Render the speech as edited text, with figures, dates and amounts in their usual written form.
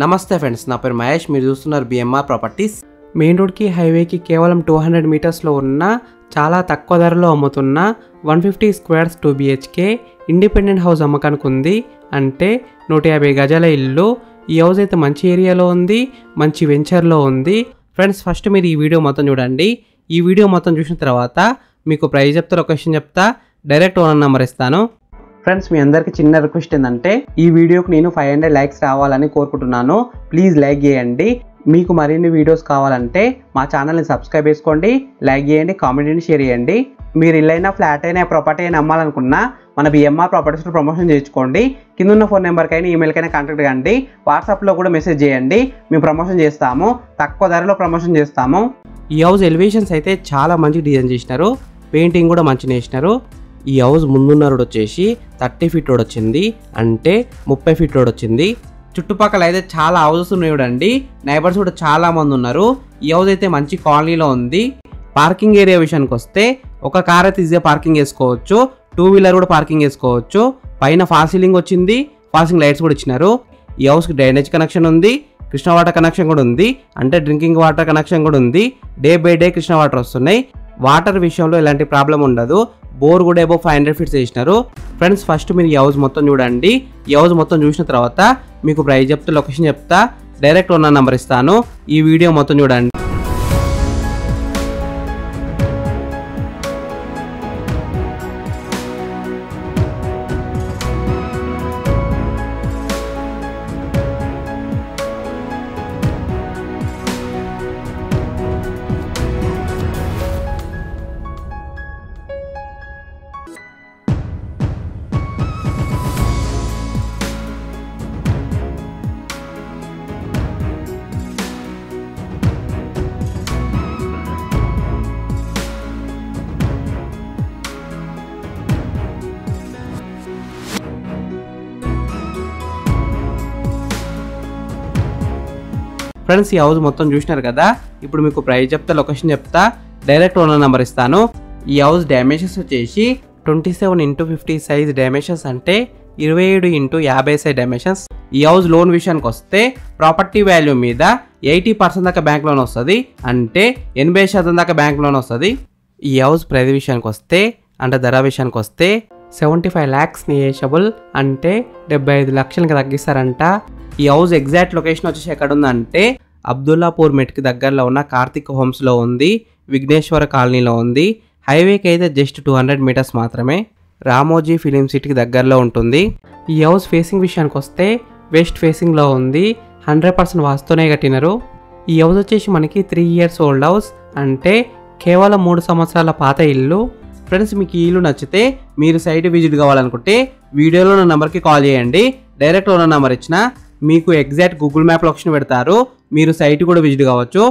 నమస్తే ఫ్రెండ్స్, నా పేరు మహేష్. మీరు చూస్తున్నారు బిఎంఆర్ ప్రాపర్టీస్. మెయిన్ రోడ్కి హైవేకి కేవలం 200 మీటర్స్లో ఉన్న చాలా తక్కువ ధరలో అమ్ముతున్న 150 స్క్వేర్స్ 2 BHK ఇండిపెండెంట్ హౌస్ అమ్మకానికి ఉంది. అంటే 150 గజాల ఇల్లు. ఈ హౌస్ అయితే మంచి ఏరియాలో ఉంది, మంచి వెంచర్లో ఉంది. ఫ్రెండ్స్, ఫస్ట్ మీరు ఈ వీడియో మొత్తం చూడండి. ఈ వీడియో మొత్తం చూసిన తర్వాత మీకు ప్రైస్ చెప్తా, లొకేషన్ చెప్తా, డైరెక్ట్ ఓనర్ నెంబర్ ఇస్తాను. ఫ్రెండ్స్, మీ అందరికీ చిన్న రిక్వెస్ట్ ఏంటంటే ఈ వీడియోకి నేను 500 లైక్స్ రావాలని కోరుకుంటున్నాను. ప్లీజ్ లైక్ చేయండి. మీకు మరిన్ని వీడియోస్ కావాలంటే మా ఛానల్ని సబ్స్క్రైబ్ చేసుకోండి, లైక్ చేయండి, కామెంట్ని షేర్ చేయండి. మీరు ఇల్లైనా ఫ్లాట్ అయినా ప్రాపర్టీ అయినా అమ్మాలనుకున్నా మన బిఎంఆర్ ప్రాపర్టీస్లో ప్రమోషన్ చేయించుకోండి. కింద ఉన్న ఫోన్ నెంబర్కైనా ఈమెయిల్కైనా కాంటాక్ట్ కండి. వాట్సాప్లో కూడా మెసేజ్ చేయండి, మేము ప్రమోషన్ చేస్తాము. తక్కువ ధరలో ప్రమోషన్ చేస్తాము. ఈ హౌస్ ఎలివేషన్స్ అయితే చాలా మంచి డిజైన్ చేసినారు, పెయింటింగ్ కూడా మంచిగా వేసినారు. ఈ హౌస్ ముందున్న రోడ్ వచ్చేసి 30 ఫీట్ రోడ్ వచ్చింది, అంటే 30 ఫీట్ రోడ్ వచ్చింది. చుట్టుపక్కల అయితే చాలా హౌసెస్ ఉన్నాయి చూడండి. నైబర్స్ కూడా చాలా మంది ఉన్నారు. ఈ హౌస్ అయితే మంచి కాలనీలో ఉంది. పార్కింగ్ ఏరియా విషయానికి వస్తే ఒక కార్ అయితే ఈజీగా పార్కింగ్ చేసుకోవచ్చు, 2 వీలర్ కూడా పార్కింగ్ చేసుకోవచ్చు. పైన ఫాల్ సీలింగ్ వచ్చింది, ఫాల్ సీలింగ్ లైట్స్ కూడా ఇచ్చినారు. ఈ హౌస్కి డ్రైనేజ్ కనెక్షన్ ఉంది, కృష్ణా వాటర్ కనెక్షన్ కూడా ఉంది, అంటే డ్రింకింగ్ వాటర్ కనెక్షన్ కూడా ఉంది. Day by day Krishna water వస్తున్నాయి. వాటర్ విషయంలో ఎలాంటి ప్రాబ్లం ఉండదు. బోర్ కూడా ఏబో 500 ఫీట్స్ వేసినారు. ఫ్రెండ్స్, ఫస్ట్ మీరు ఈ హౌస్ మొత్తం చూడండి. ఈ హౌస్ మొత్తం చూసిన తర్వాత మీకు ప్రైస్ చెప్తా, లొకేషన్ చెప్తా, డైరెక్ట్ ఓనర్ నెంబర్ ఇస్తాను. ఈ వీడియో మొత్తం చూడండి. ఫ్రెండ్స్, ఈ హౌస్ మొత్తం చూసినారు కదా. ఇప్పుడు మీకు ప్రైస్ చెప్తా, లొకేషన్ చెప్తా, డైరెక్ట్ ఓనర్ నెంబర్ ఇస్తాను. ఈ హౌస్ డైమెన్షన్స్ వచ్చేసి 27x50 సైజ్ డైమెన్షన్స్, అంటే 27x50 సైజ్ డైమెన్షన్స్. ఈ హౌస్ లోన్ విషయానికి వస్తే ప్రాపర్టీ వాల్యూ మీద 80% దాకా బ్యాంక్ లోన్ వస్తుంది, అంటే 80% దాకా బ్యాంక్ లోన్ వస్తుంది. ఈ హౌస్ ప్రైస్ విషయానికి వస్తే, అంటే ధర విషయానికి వస్తే 75 lakhs నియేషబుల్, అంటే 75 లక్షలకి తగ్గిస్తారంట. ఈ హౌస్ ఎగ్జాక్ట్ లొకేషన్ వచ్చేసి ఎక్కడ ఉందంటే అబ్దుల్లాపూర్ మెట్కి దగ్గరలో ఉన్న కార్తిక్ హోమ్స్లో ఉంది, విఘ్నేశ్వర కాలనీలో ఉంది. హైవేకి అయితే జస్ట్ 200 మీటర్స్ మాత్రమే. రామోజీ ఫిలిం సిటీకి దగ్గరలో ఉంటుంది. ఈ హౌస్ ఫేసింగ్ విషయానికి వస్తే వెస్ట్ ఫేసింగ్లో ఉంది, 100% వాస్తునే కట్టినారు. ఈ హౌస్ వచ్చేసి మనకి 3 years ఓల్డ్ హౌస్, అంటే కేవలం 3 సంవత్సరాల పాత ఇల్లు. ఫ్రెండ్స్, మీకు ఈ ఇల్లు నచ్చితే మీరు సైట్ విజిట్ కావాలనుకుంటే వీడియోలో నా నెంబర్కి కాల్ చేయండి. డైరెక్ట్ ఓనర్ నెంబర్ ఇచ్చిన మీకు ఎగ్జాక్ట్ గూగుల్ మ్యాప్ లొకేషన్ పెడతారు, మీరు సైట్ కూడా విజిట్ కావచ్చు.